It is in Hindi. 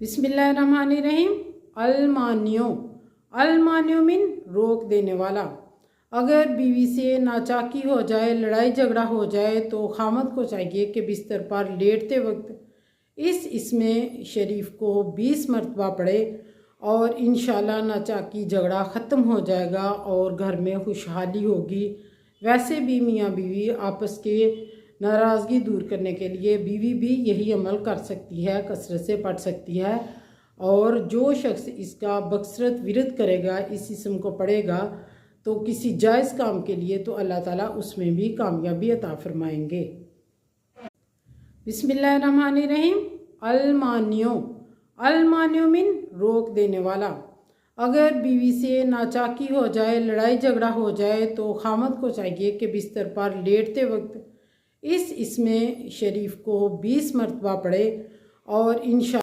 बिस्मिल्लाहिर्रहमानिर्रहीम। अलमानियो, अलमानियो मीन रोक देने वाला। अगर बीवी से नाचाकी हो जाए, लड़ाई झगड़ा हो जाए तो खामद को चाहिए कि बिस्तर पर लेटते वक्त इस इसमें शरीफ को 20 मरतबा पढ़े और इंशाल्लाह नाचाकी झगड़ा ख़त्म हो जाएगा और घर में खुशहाली होगी। वैसे भी मियाँ बीवी आपस के नाराज़गी दूर करने के लिए बीवी भी यही अमल कर सकती है, कसरत से पढ़ सकती है। और जो शख्स इसका बकसरत विरद करेगा, इस इसम को पढ़ेगा तो किसी जायज़ काम के लिए तो अल्लाह ताला उसमें भी कामयाबी अता फरमाएंगे। बिस्मिल्लाहिर्रहमानिर्रहीम। अलमानियो, अलमानियो मीन रोक देने वाला। अगर बीवी से नाचाकी हो जाए, लड़ाई झगड़ा हो जाए तो खामद को चाहिए कि बिस्तर पर लेटते वक्त इस इसमें शरीफ को 20 मरतबा पढ़े और इंशाअल्लाह